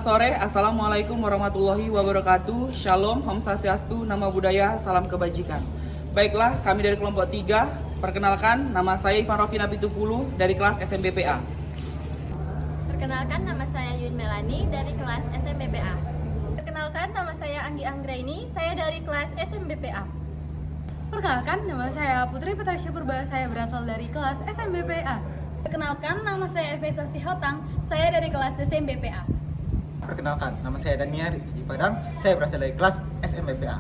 Selamat sore, Assalamualaikum warahmatullahi wabarakatuh. Shalom, Om Swastiastu, Nama Budaya, Salam Kebajikan. Baiklah, kami dari kelompok 3. Perkenalkan, nama saya Ivan Rofi Napitupulu dari kelas SMBPA. Perkenalkan, nama saya Yun Melani dari kelas SMBPA. Perkenalkan, nama saya Anggi Anggraini, saya dari kelas SMBPA. Perkenalkan, nama saya Putri Petasya Purba, saya berasal dari kelas SMBPA. Perkenalkan, nama saya Evesa Sihotang, saya dari kelas SMBPA. Perkenalkan, nama saya Daniar di Padang, saya berasal dari kelas SMBPA.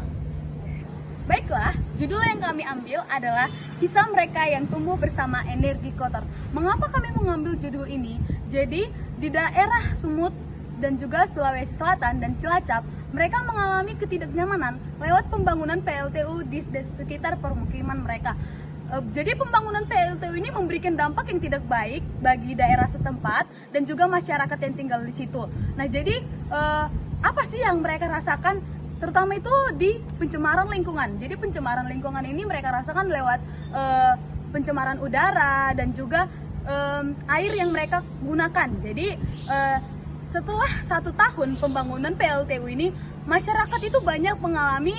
Baiklah, judul yang kami ambil adalah Kisah Mereka yang Tumbuh Bersama Energi Kotor. Mengapa kami mengambil judul ini? Jadi, di daerah Sumut dan juga Sulawesi Selatan dan Cilacap, mereka mengalami ketidaknyamanan lewat pembangunan PLTU di sekitar permukiman mereka. Jadi pembangunan PLTU ini memberikan dampak yang tidak baik bagi daerah setempat dan juga masyarakat yang tinggal di situ. Nah, jadi apa sih yang mereka rasakan? Terutama itu di pencemaran lingkungan. Jadi pencemaran lingkungan ini mereka rasakan lewat pencemaran udara dan juga air yang mereka gunakan. Jadi setelah 1 tahun pembangunan PLTU ini, masyarakat itu banyak mengalami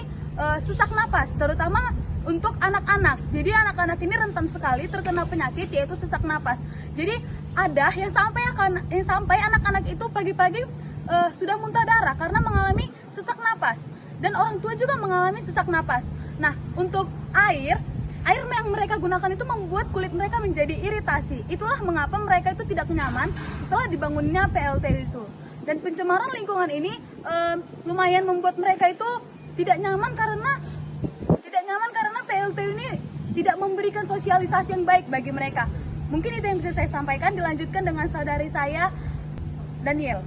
sesak napas, terutama untuk anak-anak. Jadi anak-anak ini rentan sekali terkena penyakit yaitu sesak napas. Jadi ada yang sampai anak-anak itu pagi-pagi sudah muntah darah karena mengalami sesak napas, dan orang tua juga mengalami sesak napas. Nah, untuk air yang mereka gunakan itu membuat kulit mereka menjadi iritasi. Itulah mengapa mereka itu tidak nyaman setelah dibangunnya PLTU itu. Dan pencemaran lingkungan ini lumayan membuat mereka itu tidak nyaman karena PLTU ini tidak memberikan sosialisasi yang baik bagi mereka. Mungkin itu yang bisa saya sampaikan. Dilanjutkan dengan saudari saya, Daniel.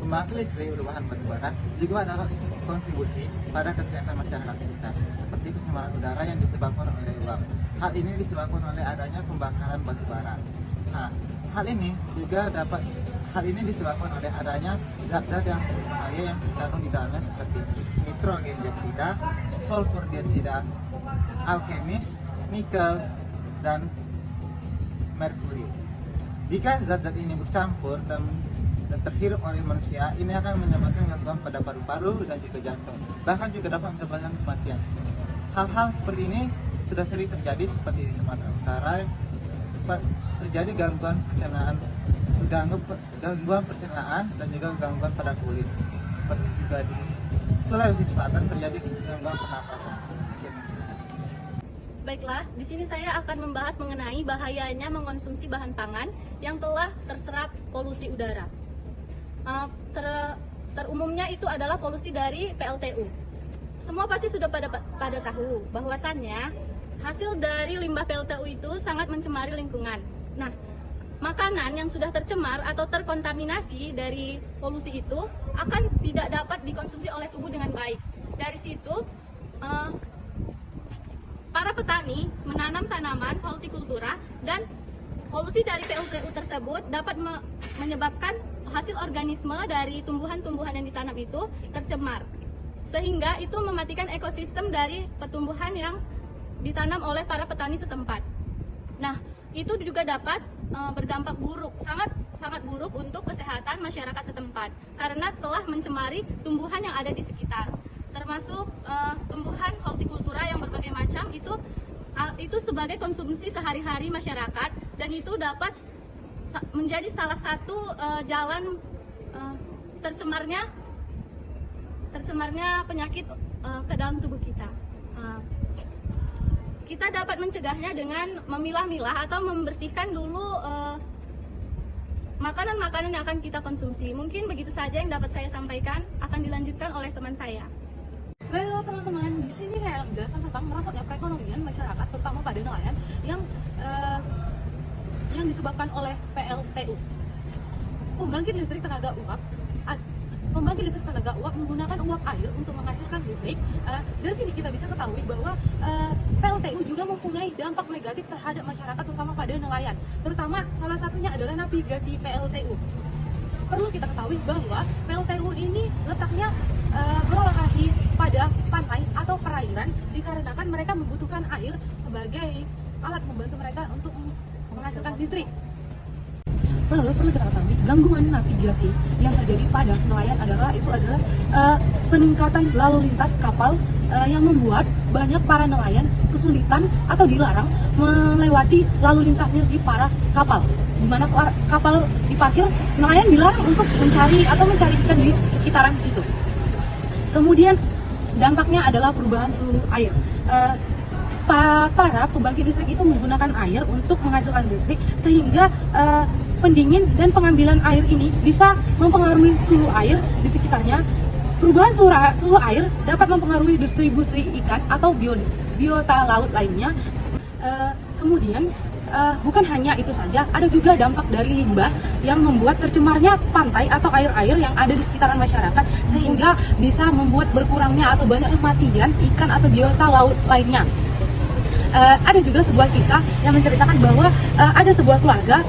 Pembangkit listrik berbahan batu bara juga adalah kontribusi pada kesehatan masyarakat sekitar, seperti pencemaran udara yang disebabkan oleh uap. Hal ini disebabkan oleh adanya pembakaran batu bara. Nah, hal ini disebabkan oleh adanya zat-zat yang berbahaya yang terkandung di dalamnya seperti nitrogen dioksida, sulfur dioksida, alkemis, nikel, dan merkuri. Jika zat-zat ini bercampur dan terhirup oleh manusia, ini akan menyebabkan gangguan pada paru-paru dan juga jantung. Bahkan juga dapat menyebabkan kematian. Hal-hal seperti ini sudah sering terjadi seperti di Sumatera Utara, terjadi gangguan pencernaan dan juga gangguan pada kulit. Seperti juga di Sulawesi Selatan terjadi gangguan pernapasan. Baiklah, di sini saya akan membahas mengenai bahayanya mengkonsumsi bahan pangan yang telah terserap polusi udara. Terumumnya itu adalah polusi dari PLTU. Semua pasti sudah pada tahu bahwasannya hasil dari limbah PLTU itu sangat mencemari lingkungan. Nah, makanan yang sudah tercemar atau terkontaminasi dari polusi itu akan tidak dapat dikonsumsi oleh tubuh dengan baik. Dari situ, para petani menanam tanaman hortikultura dan polusi dari PLTU tersebut dapat menyebabkan hasil organisme dari tumbuhan-tumbuhan yang ditanam itu tercemar, sehingga itu mematikan ekosistem dari pertumbuhan yang ditanam oleh para petani setempat. Nah, itu juga dapat berdampak buruk, sangat buruk untuk kesehatan masyarakat setempat karena telah mencemari tumbuhan yang ada di sekitar, termasuk tumbuhan hortikultura yang berbagai macam itu sebagai konsumsi sehari-hari masyarakat, dan itu dapat menjadi salah satu jalan tercemarnya penyakit ke dalam tubuh kita. Kita dapat mencegahnya dengan memilah-milah atau membersihkan dulu makanan-makanan yang akan kita konsumsi. Mungkin begitu saja yang dapat saya sampaikan, akan dilanjutkan oleh teman saya. Baiklah teman-teman, di sini saya menjelaskan tentang merosotnya perekonomian masyarakat, terutama pada nelayan yang disebabkan oleh PLTU. Pembangkit listrik tenaga uap menggunakan uap air untuk menghasilkan listrik. Dari sini kita bisa ketahui bahwa PLTU juga mempunyai dampak negatif terhadap masyarakat, terutama pada nelayan. Terutama salah satunya adalah navigasi PLTU. Perlu kita ketahui bahwa PLTU ini letaknya berlokasi pada pantai atau perairan, dikarenakan mereka membutuhkan air sebagai alat membantu mereka untuk menghasilkan listrik. Lalu perlu kita ketahui, gangguan navigasi yang terjadi pada nelayan adalah peningkatan lalu lintas kapal yang membuat banyak para nelayan kesulitan atau dilarang melewati lalu lintasnya si para kapal. Di mana kapal diparkir, nelayan dilarang untuk mencari ikan di sekitaran situ. Kemudian dampaknya adalah perubahan suhu air. Para pembangkit listrik itu menggunakan air untuk menghasilkan listrik, sehingga pendingin dan pengambilan air ini bisa mempengaruhi suhu air di sekitarnya. Perubahan suhu air dapat mempengaruhi distribusi ikan atau biota laut lainnya. Kemudian bukan hanya itu saja, ada juga dampak dari limbah yang membuat tercemarnya pantai atau air-air yang ada di sekitaran masyarakat, sehingga bisa membuat berkurangnya atau banyaknya kematian ikan atau biota laut lainnya. Ada juga sebuah kisah yang menceritakan bahwa ada sebuah keluarga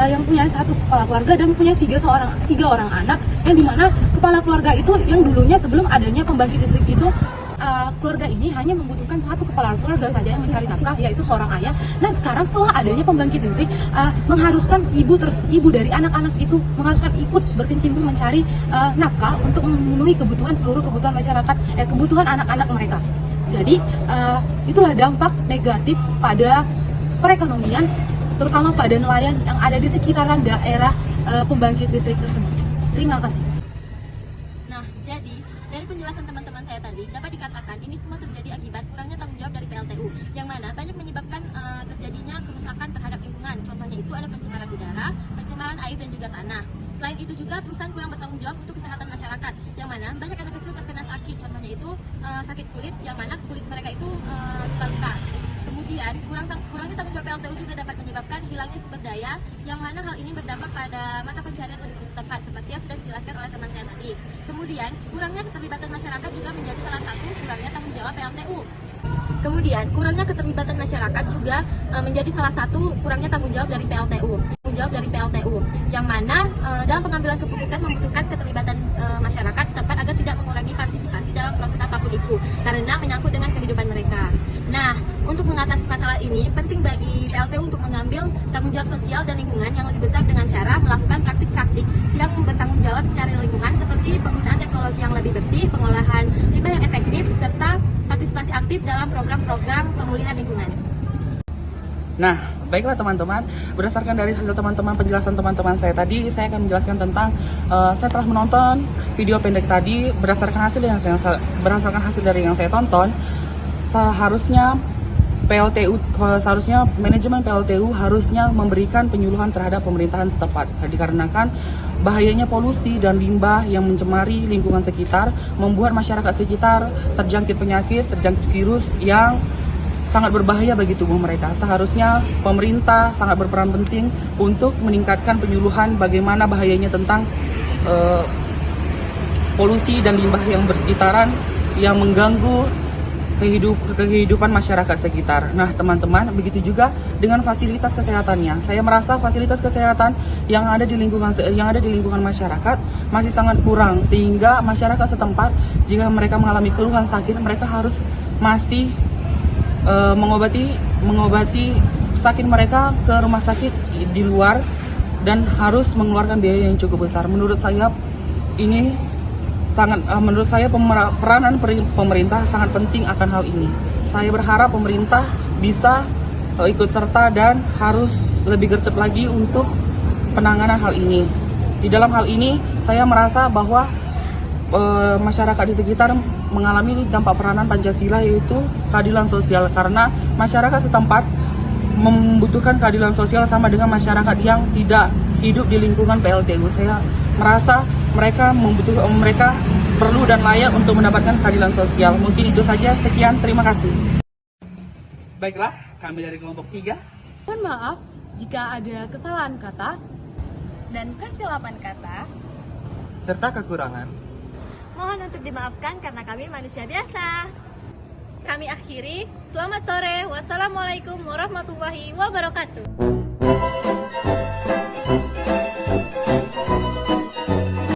yang punya satu kepala keluarga dan punya tiga orang anak, yang dimana kepala keluarga itu yang dulunya sebelum adanya pembangkit listrik itu keluarga ini hanya membutuhkan satu kepala keluarga saja yang mencari nafkah, yaitu seorang ayah. Dan sekarang setelah adanya pembangkit listrik, mengharuskan ibu dari anak-anak itu mengharuskan ikut berkecimpung mencari nafkah untuk memenuhi seluruh kebutuhan masyarakat, kebutuhan anak-anak mereka. Jadi itulah dampak negatif pada perekonomian, terutama pada nelayan yang ada di sekitaran daerah pembangkit listrik tersebut. Terima kasih. Nah, jadi dari penjelasan teman-teman saya tadi dapat dikatakan ini semua terjadi akibat kurangnya tanggung jawab dari PLTU, yang mana banyak menyebabkan terjadinya kerusakan terhadap lingkungan. Contohnya itu ada pencemaran udara, pencemaran air dan juga tanah. Selain itu juga perusahaan kurang bertanggung jawab untuk kesehatan masyarakat, yang mana banyak anak kecil terkena sakit. Contohnya itu sakit kulit, yang mana kulit mereka itu luka-luka. Kemudian kurangnya tanggung jawab PLTU juga dapat menyebabkan hilangnya sumber daya, yang mana hal ini berdampak pada mata pencarian penduduk setempat seperti yang sudah dijelaskan oleh teman saya tadi. Kemudian kurangnya keterlibatan masyarakat juga menjadi salah satu kurangnya tanggung jawab PLTU. Kemudian kurangnya keterlibatan masyarakat juga menjadi salah satu kurangnya tanggung jawab dari PLTU. Yang mana dalam pengambilan keputusan membutuhkan keterlibatan masyarakat setempat agar tidak mengurangi partisipasi dalam proses apapun itu, karena menyangkut dengan kehidupan mereka. Nah, untuk mengatasi masalah ini, penting bagi PLTU untuk mengambil tanggung jawab sosial dan lingkungan yang lebih besar dengan cara melakukan praktik-praktik yang bertanggung jawab secara lingkungan, seperti penggunaan teknologi yang lebih bersih, pengolahan limbah yang efektif, serta partisipasi aktif dalam program-program pemulihan lingkungan. Nah, baiklah teman-teman, berdasarkan dari hasil penjelasan teman-teman saya tadi, saya akan menjelaskan tentang saya telah menonton video pendek tadi. Berdasarkan hasil dari yang saya tonton, seharusnya manajemen PLTU harusnya memberikan penyuluhan terhadap pemerintahan setempat, dikarenakan bahayanya polusi dan limbah yang mencemari lingkungan sekitar, membuat masyarakat sekitar terjangkit penyakit, terjangkit virus yang sangat berbahaya bagi tubuh mereka. Seharusnya pemerintah sangat berperan penting untuk meningkatkan penyuluhan bagaimana bahayanya tentang polusi dan limbah yang bersekitaran yang mengganggu kehidupan masyarakat sekitar. Nah, teman-teman, begitu juga dengan fasilitas kesehatannya. Saya merasa fasilitas kesehatan yang ada di lingkungan masyarakat masih sangat kurang, sehingga masyarakat setempat jika mereka mengalami keluhan sakit, mereka harus masih mengobati sakit mereka ke rumah sakit di luar dan harus mengeluarkan biaya yang cukup besar. Menurut saya peranan pemerintah sangat penting akan hal ini. Saya berharap pemerintah bisa ikut serta dan harus lebih gercep lagi untuk penanganan hal ini. Di dalam hal ini, saya merasa bahwa masyarakat di sekitar mengalami dampak peranan Pancasila, yaitu keadilan sosial, karena masyarakat setempat membutuhkan keadilan sosial sama dengan masyarakat yang tidak hidup di lingkungan PLTU. Saya merasa mereka perlu dan layak untuk mendapatkan keadilan sosial. Mungkin itu saja. Sekian, terima kasih. Baiklah, kami dari kelompok 3. Mohon maaf jika ada kesalahan kata dan kesilapan kata serta kekurangan. Mohon untuk dimaafkan karena kami manusia biasa. Kami akhiri, selamat sore, wassalamualaikum warahmatullahi wabarakatuh.